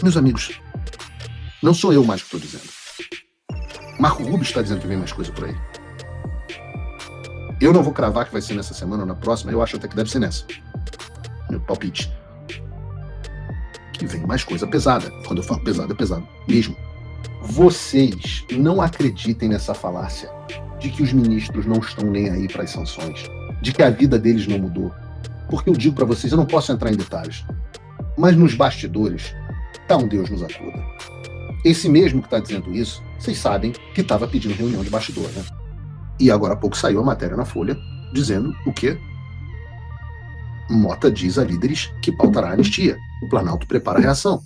Meus amigos, não sou eu mais que estou dizendo. Marco Rubio está dizendo que vem mais coisa por aí. Eu não vou cravar que vai ser nessa semana ou na próxima, eu acho até que deve ser nessa. Meu palpite. Que vem mais coisa pesada. Quando eu falo pesado, é pesado mesmo. Vocês não acreditem nessa falácia de que os ministros não estão nem aí para as sanções, de que a vida deles não mudou. Porque eu digo para vocês, eu não posso entrar em detalhes, mas nos bastidores, tá um Deus nos acuda. Esse mesmo que está dizendo isso, vocês sabem que estava pedindo reunião de bastidor, né? E agora há pouco saiu a matéria na Folha dizendo o quê? Mota diz a líderes que pautará a anistia. O Planalto prepara a reação.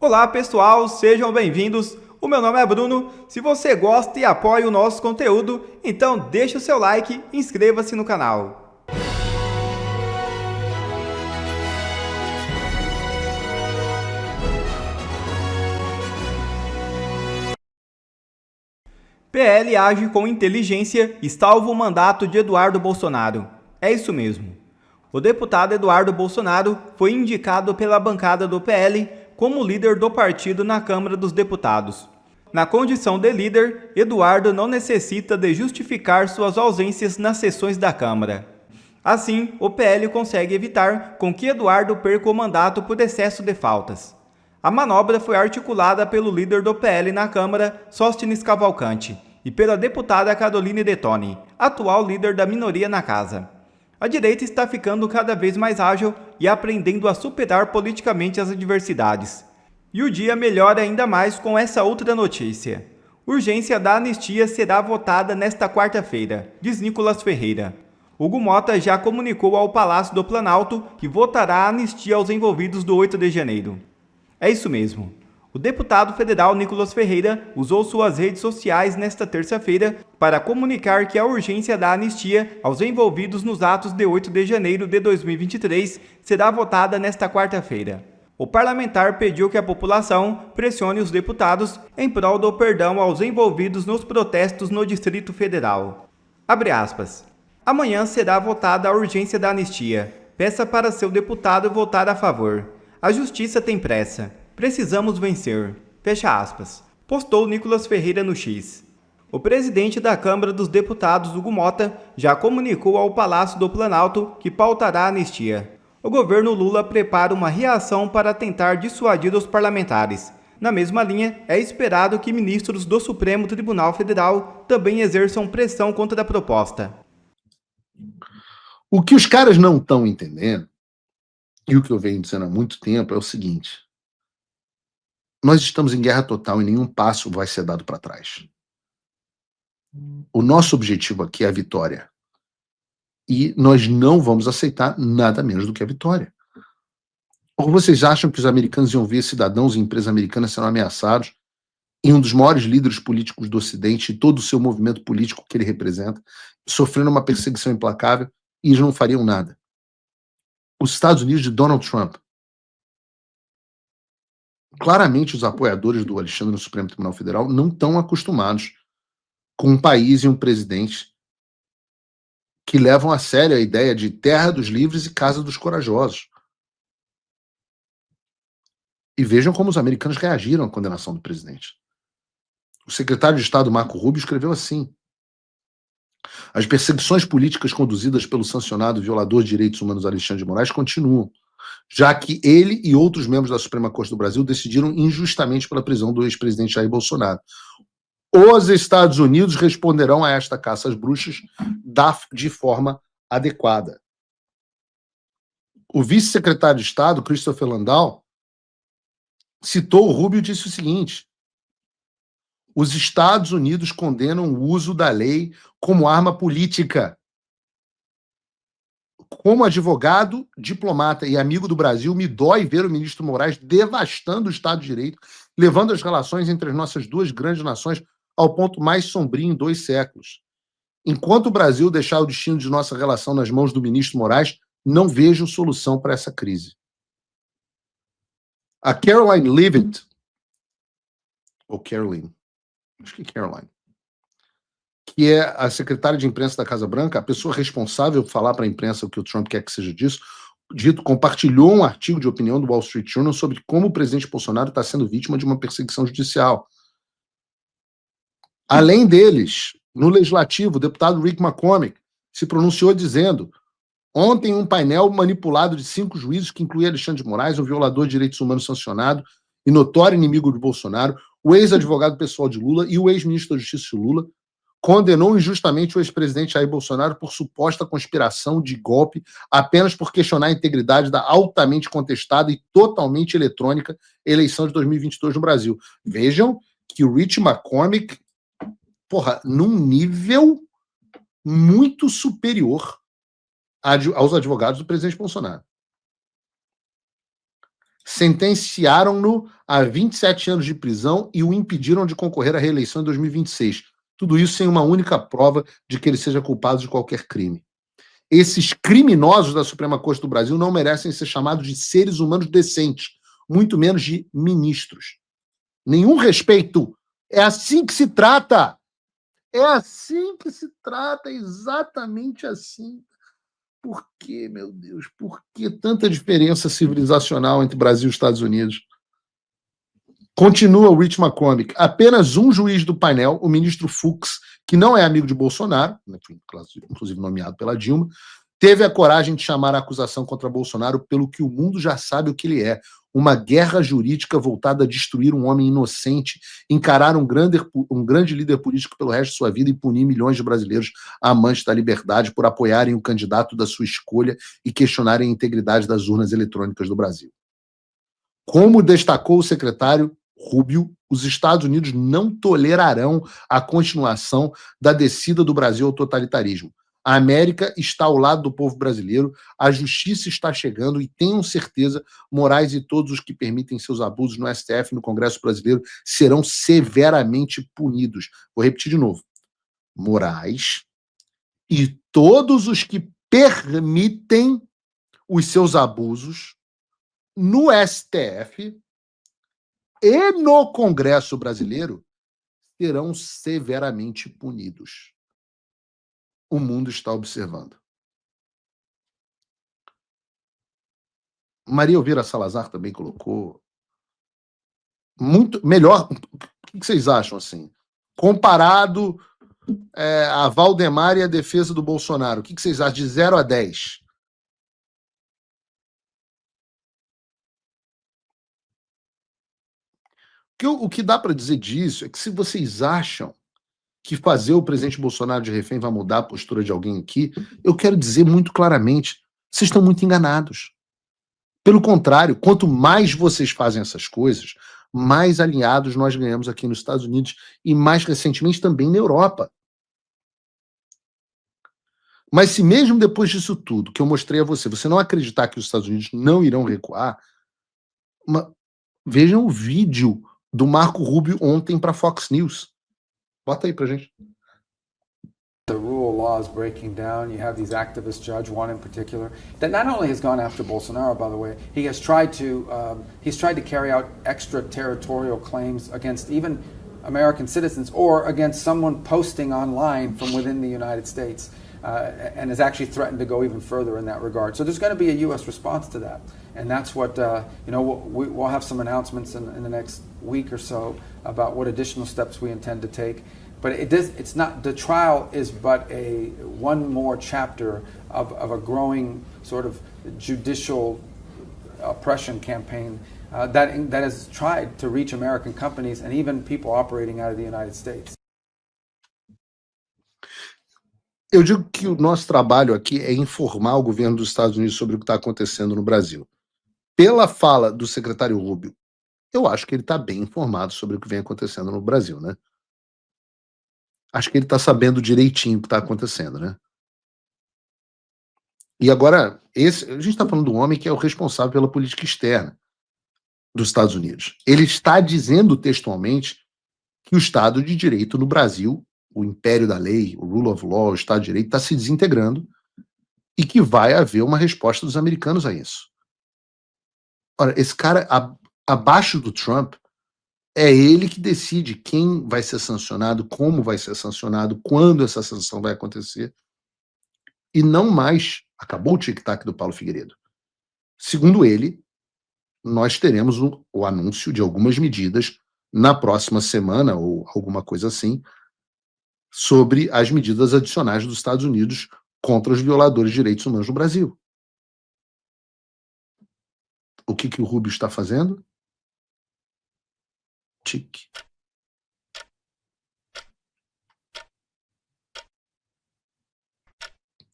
Olá pessoal, sejam bem-vindos. O meu nome é Bruno. Se você gosta e apoia o nosso conteúdo, então deixa o seu like e inscreva-se no canal. PL age com inteligência e salva o mandato de Eduardo Bolsonaro. É isso mesmo. O deputado Eduardo Bolsonaro foi indicado pela bancada do PL como líder do partido na Câmara dos Deputados. Na condição de líder, Eduardo não necessita de justificar suas ausências nas sessões da Câmara. Assim, o PL consegue evitar com que Eduardo perca o mandato por excesso de faltas. A manobra foi articulada pelo líder do PL na Câmara, Sóstenes Cavalcante, e pela deputada Caroline Detoni, atual líder da minoria na casa. A direita está ficando cada vez mais ágil e aprendendo a superar politicamente as adversidades. E o dia melhora ainda mais com essa outra notícia. Urgência da anistia será votada nesta quarta-feira, diz Nicolas Ferreira. Hugo Mota já comunicou ao Palácio do Planalto que votará a anistia aos envolvidos do 8 de janeiro. É isso mesmo. O deputado federal Nicolas Ferreira usou suas redes sociais nesta terça-feira para comunicar que a urgência da anistia aos envolvidos nos atos de 8 de janeiro de 2023 será votada nesta quarta-feira. O parlamentar pediu que a população pressione os deputados em prol do perdão aos envolvidos nos protestos no Distrito Federal. Abre aspas. Amanhã será votada a urgência da anistia. Peça para seu deputado votar a favor. A justiça tem pressa. Precisamos vencer. Fecha aspas. Postou Nicolas Ferreira no X. O presidente da Câmara dos Deputados, Hugo Mota, já comunicou ao Palácio do Planalto que pautará a anistia. O governo Lula prepara uma reação para tentar dissuadir os parlamentares. Na mesma linha, é esperado que ministros do Supremo Tribunal Federal também exerçam pressão contra a proposta. O que os caras não estão entendendo, e o que eu venho dizendo há muito tempo, é o seguinte: nós estamos em guerra total e nenhum passo vai ser dado para trás. O nosso objetivo aqui é a vitória. E nós não vamos aceitar nada menos do que a vitória. Ou vocês acham que os americanos iam ver cidadãos e empresas americanas sendo ameaçados e um dos maiores líderes políticos do Ocidente e todo o seu movimento político que ele representa, sofrendo uma perseguição implacável, e eles não fariam nada? Os Estados Unidos de Donald Trump. Claramente, os apoiadores do Alexandre no Supremo Tribunal Federal não estão acostumados com um país e um presidente que levam a sério a ideia de terra dos livres e casa dos corajosos. E vejam como os americanos reagiram à condenação do presidente. O secretário de Estado Marco Rubio escreveu assim: as perseguições políticas conduzidas pelo sancionado violador de direitos humanos Alexandre de Moraes continuam, já que ele e outros membros da Suprema Corte do Brasil decidiram injustamente pela prisão do ex-presidente Jair Bolsonaro. Os Estados Unidos responderão a esta caça às bruxas de forma adequada. O vice-secretário de Estado, Christopher Landau, citou o Rubio e disse o seguinte: os Estados Unidos condenam o uso da lei como arma política. Como advogado, diplomata e amigo do Brasil, me dói ver o ministro Moraes devastando o Estado de Direito, levando as relações entre as nossas duas grandes nações ao ponto mais sombrio em 2 séculos. Enquanto o Brasil deixar o destino de nossa relação nas mãos do ministro Moraes, não vejo solução para essa crise. A Caroline Leavitt, ou Caroline, acho que Caroline, que é a secretária de imprensa da Casa Branca, a pessoa responsável por falar para a imprensa o que o Trump quer que seja disso, dito, compartilhou um artigo de opinião do Wall Street Journal sobre como o presidente Bolsonaro está sendo vítima de uma perseguição judicial. Além deles, no Legislativo, o deputado Rick McCormick se pronunciou dizendo: ontem um painel manipulado de 5 juízes, que inclui Alexandre de Moraes, um violador de direitos humanos sancionado e notório inimigo de Bolsonaro, o ex-advogado pessoal de Lula e o ex-ministro da Justiça de Lula, condenou injustamente o ex-presidente Jair Bolsonaro por suposta conspiração de golpe apenas por questionar a integridade da altamente contestada e totalmente eletrônica eleição de 2022 no Brasil. Vejam que o Rich McCormick, num nível muito superior aos advogados do presidente Bolsonaro. Sentenciaram-no a 27 anos de prisão e o impediram de concorrer à reeleição em 2026. Tudo isso sem uma única prova de que ele seja culpado de qualquer crime. Esses criminosos da Suprema Corte do Brasil não merecem ser chamados de seres humanos decentes, muito menos de ministros. Nenhum respeito. É assim que se trata. É assim que se trata, exatamente assim. Por que, meu Deus, por que tanta diferença civilizacional entre Brasil e Estados Unidos? Continua o Rich McCormick. Apenas um juiz do painel, o ministro Fux, que não é amigo de Bolsonaro, inclusive nomeado pela Dilma, teve a coragem de chamar a acusação contra Bolsonaro pelo que o mundo já sabe o que ele é: uma guerra jurídica voltada a destruir um homem inocente, encarar um grande líder político pelo resto de sua vida e punir milhões de brasileiros amantes da liberdade por apoiarem o candidato da sua escolha e questionarem a integridade das urnas eletrônicas do Brasil. Como destacou o secretário Rubio, os Estados Unidos não tolerarão a continuação da descida do Brasil ao totalitarismo. A América está ao lado do povo brasileiro, a justiça está chegando e tenham certeza, Moraes e todos os que permitem seus abusos no STF e no Congresso brasileiro serão severamente punidos. Vou repetir de novo. Moraes e todos os que permitem os seus abusos no STF e no Congresso brasileiro serão severamente punidos. O mundo está observando. Maria Elvira Salazar também colocou muito melhor. O que vocês acham assim? Comparado a Valdemar e a defesa do Bolsonaro, o que vocês acham de 0 a 10? O que dá para dizer disso é que, se vocês acham que fazer o presidente Bolsonaro de refém vai mudar a postura de alguém aqui, eu quero dizer muito claramente, vocês estão muito enganados. Pelo contrário, quanto mais vocês fazem essas coisas, mais aliados nós ganhamos aqui nos Estados Unidos e mais recentemente também na Europa. Mas se mesmo depois disso tudo que eu mostrei a você não acreditar que os Estados Unidos não irão recuar, vejam o vídeo do Marco Rubio ontem para Fox News. Bota aí pra gente. The rule of law is breaking down. You have these activist judge, one in particular, that not only has gone after Bolsonaro, by the way, he has tried to carry out extraterritorial claims against even American citizens or against someone posting online from within the United States, and has actually threatened to go even further in that regard. So there's going to be a U.S. response to that, and that's what we'll have some announcements in the next week or so about what additional steps we intend to take. But it's not, the trial is but one more chapter of a growing sort of judicial oppression campaign that has tried to reach American companies and even people operating out of the United States. Eu digo que o nosso trabalho aqui é informar o governo dos Estados Unidos sobre o que está acontecendo no Brasil. Pela fala do secretário Rubio, eu acho que ele está bem informado sobre o que vem acontecendo no Brasil, né? Acho que ele está sabendo direitinho o que está acontecendo, né? E agora, a gente está falando do homem que é o responsável pela política externa dos Estados Unidos. Ele está dizendo textualmente que o Estado de Direito no Brasil, o império da lei, o rule of law, o Estado de Direito, está se desintegrando e que vai haver uma resposta dos americanos a isso. Ora, esse cara, abaixo do Trump, é ele que decide quem vai ser sancionado, como vai ser sancionado, quando essa sanção vai acontecer. E não mais, acabou o tic-tac do Paulo Figueiredo. Segundo ele, nós teremos o anúncio de algumas medidas na próxima semana, ou alguma coisa assim, sobre as medidas adicionais dos Estados Unidos contra os violadores de direitos humanos no Brasil. O que o Rubio está fazendo? Tique.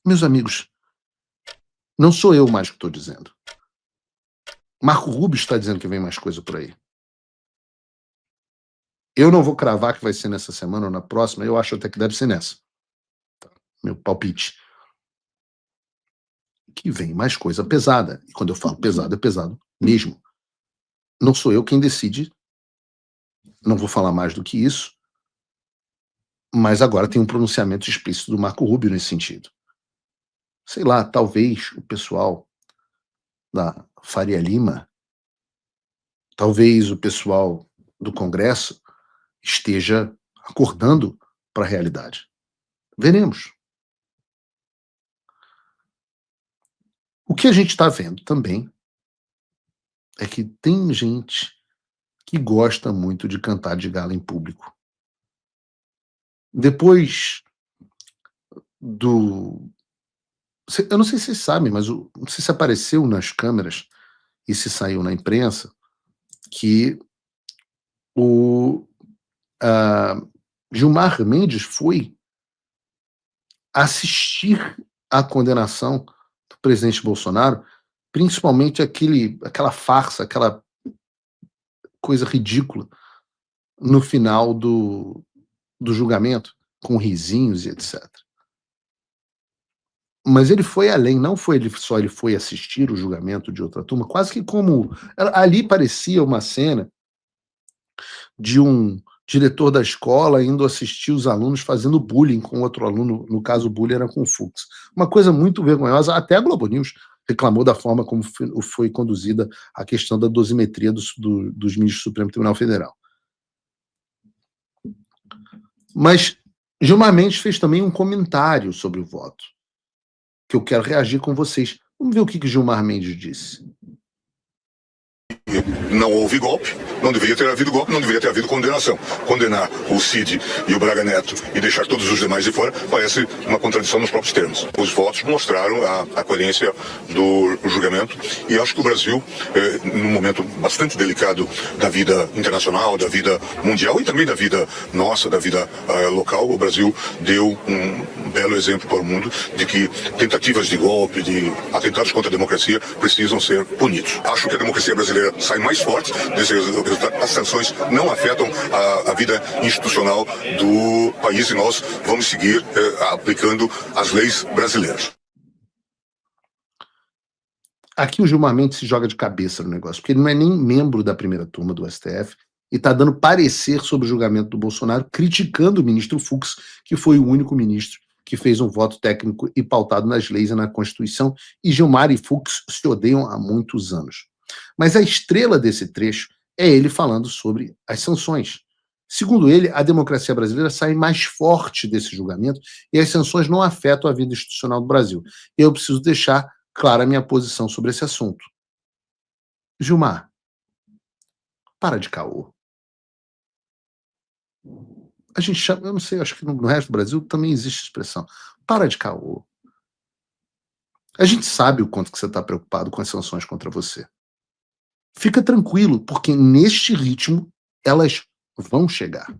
Meus amigos, não sou eu mais que estou dizendo. Marco Rubio está dizendo que vem mais coisa por aí. Eu não vou cravar que vai ser nessa semana ou na próxima, eu acho até que deve ser nessa. Meu palpite. Que vem mais coisa pesada. E quando eu falo pesado, é pesado mesmo. Não sou eu quem decide. Não vou falar mais do que isso. Mas agora tem um pronunciamento explícito do Marco Rubio nesse sentido. Sei lá, talvez o pessoal da Faria Lima, talvez o pessoal do Congresso esteja acordando para a realidade. Veremos. O que a gente está vendo também é que tem gente que gosta muito de cantar de gala em público. Depois do... Eu não sei se vocês sabem, mas não sei se apareceu nas câmeras e se saiu na imprensa que o Gilmar Mendes foi assistir à condenação do presidente Bolsonaro, principalmente aquela farsa, aquela coisa ridícula no final do julgamento, com risinhos e etc. Mas ele foi além, não foi ele foi assistir o julgamento de outra turma, quase que como... Ali parecia uma cena de um diretor da escola indo assistir os alunos fazendo bullying com outro aluno, no caso o bullying era com o Fux. Uma coisa muito vergonhosa, até a Globo News reclamou da forma como foi conduzida a questão da dosimetria dos ministros do Supremo Tribunal Federal. Mas Gilmar Mendes fez também um comentário sobre o voto, que eu quero reagir com vocês. Vamos ver o que Gilmar Mendes disse. Não houve golpe, não deveria ter havido golpe, não deveria ter havido condenação. Condenar o Cid e o Braga Neto e deixar todos os demais de fora parece uma contradição nos próprios termos. Os votos mostraram a coerência do julgamento e acho que o Brasil, num momento bastante delicado da vida internacional, da vida mundial e também da vida nossa, da vida local, o Brasil deu um belo exemplo para o mundo de que tentativas de golpe, de atentados contra a democracia precisam ser punidos. Acho que a democracia brasileira sai mais forte desse resultado. As sanções não afetam a vida institucional do país e nós vamos seguir aplicando as leis brasileiras. Aqui o Gilmar Mendes se joga de cabeça no negócio, porque ele não é nem membro da primeira turma do STF e está dando parecer sobre o julgamento do Bolsonaro, criticando o ministro Fux, que foi o único ministro que fez um voto técnico e pautado nas leis e na Constituição, e Gilmar e Fux se odeiam há muitos anos. Mas a estrela desse trecho é ele falando sobre as sanções. Segundo ele, a democracia brasileira sai mais forte desse julgamento e as sanções não afetam a vida institucional do Brasil. E eu preciso deixar clara a minha posição sobre esse assunto. Gilmar, para de caô. A gente chama, eu não sei, acho que no resto do Brasil também existe expressão. Para de caô. A gente sabe o quanto que você está preocupado com as sanções contra você. Fica tranquilo, porque neste ritmo elas vão chegar.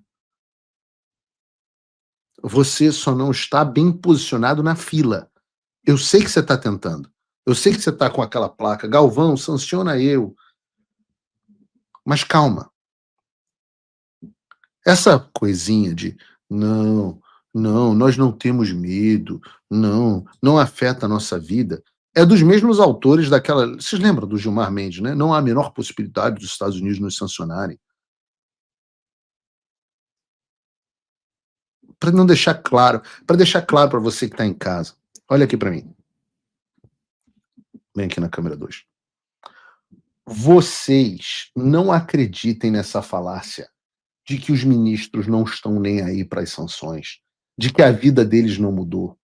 Você só não está bem posicionado na fila. Eu sei que você está tentando. Eu sei que você está com aquela placa, Galvão, sanciona eu. Mas calma. Essa coisinha de não, nós não temos medo, não afeta a nossa vida, é dos mesmos autores daquela... Vocês lembram do Gilmar Mendes, né? Não há a menor possibilidade dos Estados Unidos nos sancionarem. Para não deixar claro, para deixar claro para você que está em casa. Olha aqui para mim. Vem aqui na câmera 2. Vocês não acreditem nessa falácia de que os ministros não estão nem aí para as sanções, de que a vida deles não mudou.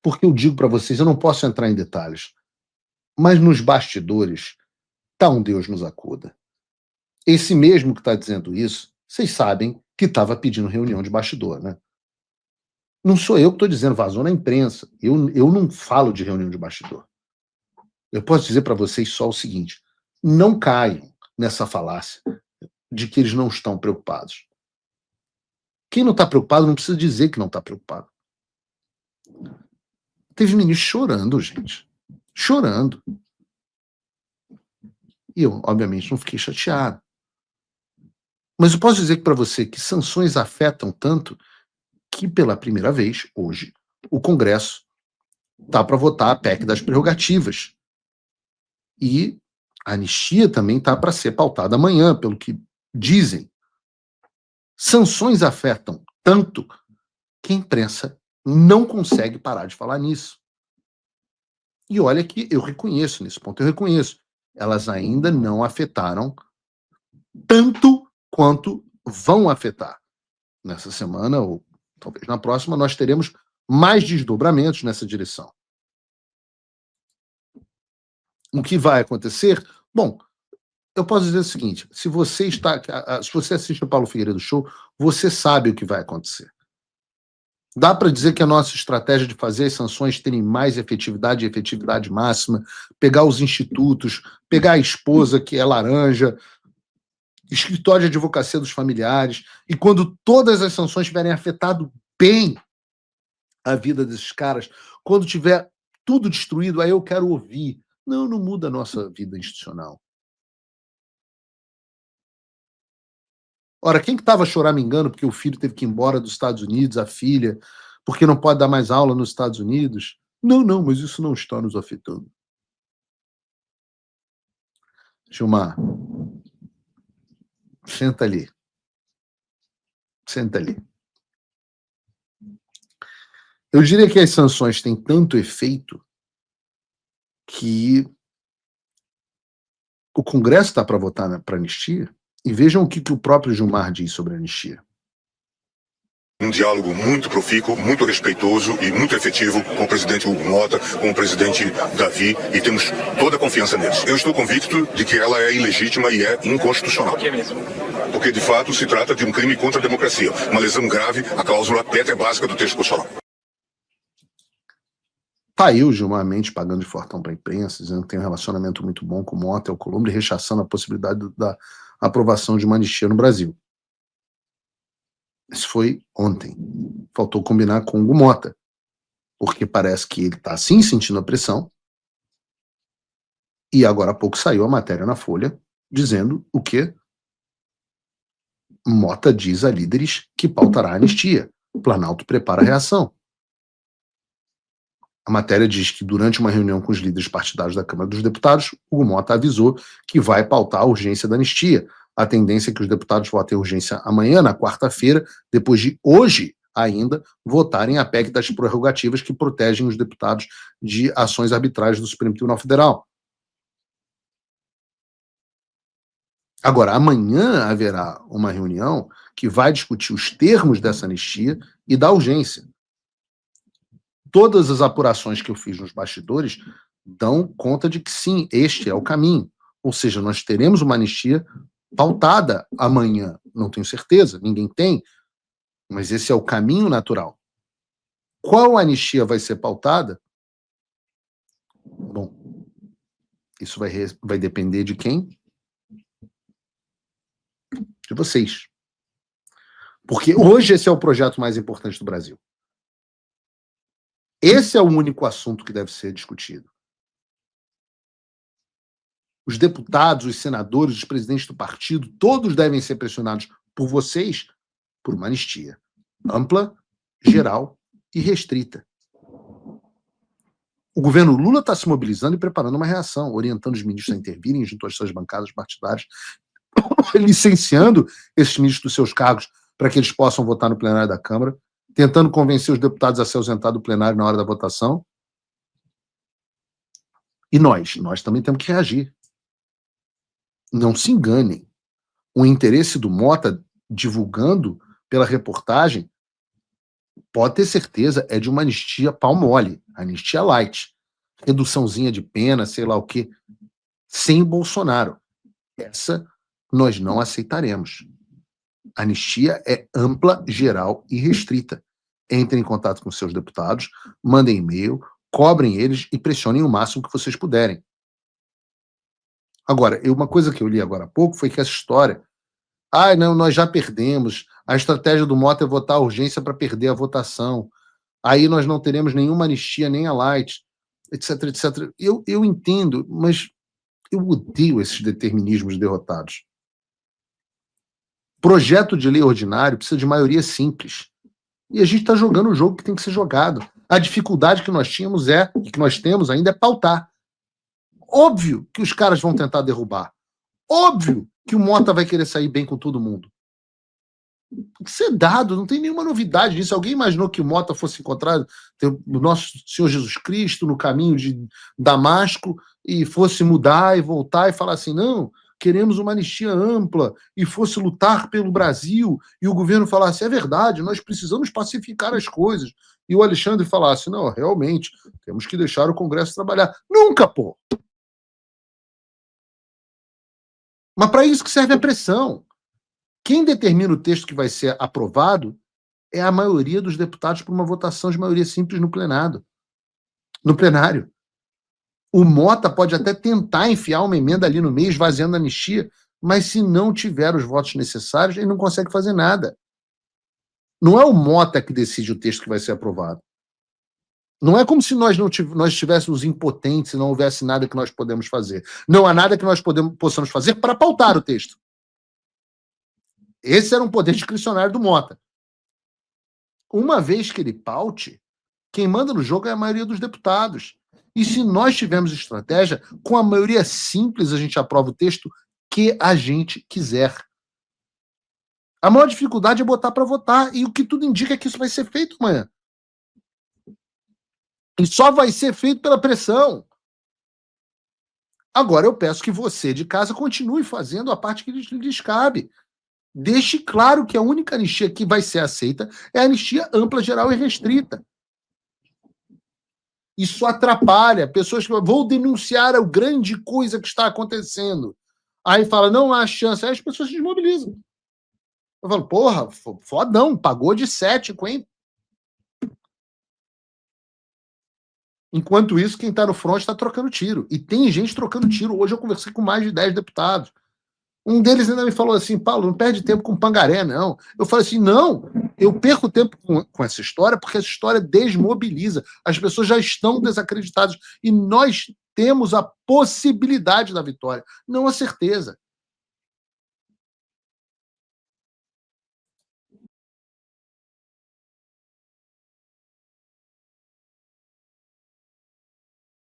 Porque eu digo para vocês, eu não posso entrar em detalhes, Mas nos bastidores, tá um Deus nos acuda. Esse mesmo que está dizendo isso, vocês sabem que estava pedindo reunião de bastidor, né? Não sou eu que estou dizendo, vazou na imprensa. Eu não falo de reunião de bastidor. Eu posso dizer para vocês só o seguinte: não caiam nessa falácia de que eles não estão preocupados. Quem não está preocupado não precisa dizer que não está preocupado. Teve ministro chorando, gente. Chorando. E eu, obviamente, não fiquei chateado. Mas eu posso dizer para você que sanções afetam tanto que, pela primeira vez, hoje, o Congresso está para votar a PEC das prerrogativas. E a anistia também está para ser pautada amanhã, pelo que dizem. Sanções afetam tanto que a imprensa não consegue parar de falar nisso. E olha que eu reconheço, nesse ponto eu reconheço, elas ainda não afetaram tanto quanto vão afetar. Nessa semana, ou talvez na próxima, nós teremos mais desdobramentos nessa direção. O que vai acontecer? Bom, eu posso dizer o seguinte: se você assiste o Paulo Figueiredo Show, você sabe o que vai acontecer. Dá para dizer que a nossa estratégia de fazer as sanções terem mais efetividade e efetividade máxima, pegar os institutos, pegar a esposa que é laranja, escritório de advocacia dos familiares, e quando todas as sanções tiverem afetado bem a vida desses caras, quando tiver tudo destruído, aí eu quero ouvir. Não muda a nossa vida institucional. Ora, quem que estava choramingando porque o filho teve que ir embora dos Estados Unidos, a filha, porque não pode dar mais aula nos Estados Unidos? Não, mas isso não está nos afetando. Gilmar, senta ali. Senta ali. Eu diria que as sanções têm tanto efeito que o Congresso está para votar para anistia, e vejam o que o próprio Gilmar diz sobre a anistia. Um diálogo muito profícuo, muito respeitoso e muito efetivo com o presidente Hugo Mota, com o presidente Davi, e temos toda a confiança neles. Eu estou convicto de que ela é ilegítima e é inconstitucional. Porque, de fato, se trata de um crime contra a democracia, uma lesão grave à cláusula pétrea básica do texto constitucional. Tá aí o Gilmar Mendes pagando de fortão para a imprensa, dizendo que tem um relacionamento muito bom com o Mota e o Alcolumbre, rechaçando a possibilidade da aprovação de uma anistia no Brasil. Isso foi ontem. Faltou combinar com o Hugo Mota, porque parece que ele está sim sentindo a pressão, e agora há pouco saiu a matéria na Folha dizendo o quê? Mota diz a líderes que pautará a anistia. O Planalto prepara a reação. A matéria diz que durante uma reunião com os líderes partidários da Câmara dos Deputados, Hugo Mota avisou que vai pautar a urgência da anistia. A tendência é que os deputados votem a urgência amanhã, na quarta-feira, depois de hoje ainda votarem a PEC das prerrogativas que protegem os deputados de ações arbitrais do Supremo Tribunal Federal. Agora, amanhã haverá uma reunião que vai discutir os termos dessa anistia e da urgência. Todas as apurações que eu fiz nos bastidores dão conta de que sim, este é o caminho. Ou seja, nós teremos uma anistia pautada amanhã. Não tenho certeza, ninguém tem, mas esse é o caminho natural. Qual anistia vai ser pautada? Bom, isso vai depender de quem? De vocês. Porque hoje esse é o projeto mais importante do Brasil. Esse é o único assunto que deve ser discutido. Os deputados, os senadores, os presidentes do partido, todos devem ser pressionados por vocês por uma anistia ampla, geral e restrita. O governo Lula está se mobilizando e preparando uma reação, orientando os ministros a intervirem junto às suas bancadas partidárias, licenciando esses ministros dos seus cargos para que eles possam votar no plenário da Câmara, tentando convencer os deputados a se ausentar do plenário na hora da votação. E nós também temos que reagir. Não se enganem. O interesse do Mota, divulgando pela reportagem, pode ter certeza, é de uma anistia pau mole, anistia light. reduçãozinha de pena, sei lá o quê, sem Bolsonaro. Essa nós não aceitaremos. A anistia é ampla, geral e restrita. Entrem em contato com seus deputados, mandem e-mail, cobrem eles e pressionem o máximo que vocês puderem. Agora, uma coisa que eu li agora há pouco foi que essa história, não, nós já perdemos, a estratégia do Mota é votar a urgência para perder a votação, aí nós não teremos nenhuma anistia, nem a light, etc, etc. Eu entendo, mas eu odeio esses determinismos derrotados. Projeto de lei ordinário precisa de maioria simples. E a gente está jogando o jogo que tem que ser jogado. A dificuldade que nós tínhamos e que nós temos ainda é pautar. Óbvio que os caras vão tentar derrubar. Óbvio que o Mota vai querer sair bem com todo mundo. Tem que ser dado, não tem nenhuma novidade nisso. Alguém imaginou que o Mota fosse encontrar o nosso Senhor Jesus Cristo no caminho de Damasco e fosse mudar e voltar e falar assim, não, queremos uma anistia ampla e fosse lutar pelo Brasil e o governo falasse, é verdade, nós precisamos pacificar as coisas. E o Alexandre falasse, não, realmente, temos que deixar o Congresso trabalhar. Nunca, pô! Mas para isso que serve a pressão. Quem determina o texto que vai ser aprovado é a maioria dos deputados por uma votação de maioria simples no plenário. O Mota pode até tentar enfiar uma emenda ali no meio, esvaziando a anistia, mas se não tiver os votos necessários, ele não consegue fazer nada. Não é o Mota que decide o texto que vai ser aprovado. Não é como se nós estivéssemos impotentes e não houvesse nada que nós podemos fazer. Não há nada que nós possamos fazer para pautar o texto. Esse era um poder discricionário do Mota. Uma vez que ele paute, quem manda no jogo é a maioria dos deputados. E se nós tivermos estratégia, com a maioria simples a gente aprova o texto que a gente quiser. A maior dificuldade é botar para votar, e o que tudo indica é que isso vai ser feito amanhã. E só vai ser feito pela pressão. Agora eu peço que você de casa continue fazendo a parte que lhes cabe. Deixe claro que a única anistia que vai ser aceita é a anistia ampla, geral e restrita. Isso atrapalha pessoas que vão denunciar a grande coisa que está acontecendo. Aí fala, não há chance. Aí as pessoas se desmobilizam. Eu falo, porra, fodão, pagou de 7, hein? Enquanto isso, quem está no front está trocando tiro. E tem gente trocando tiro. Hoje eu conversei com mais de 10 deputados. Um deles ainda me falou assim, Paulo, não perde tempo com pangaré, não. Eu falei assim, não, eu perco tempo com essa história porque essa história desmobiliza. As pessoas já estão desacreditadas e nós temos a possibilidade da vitória, não a certeza.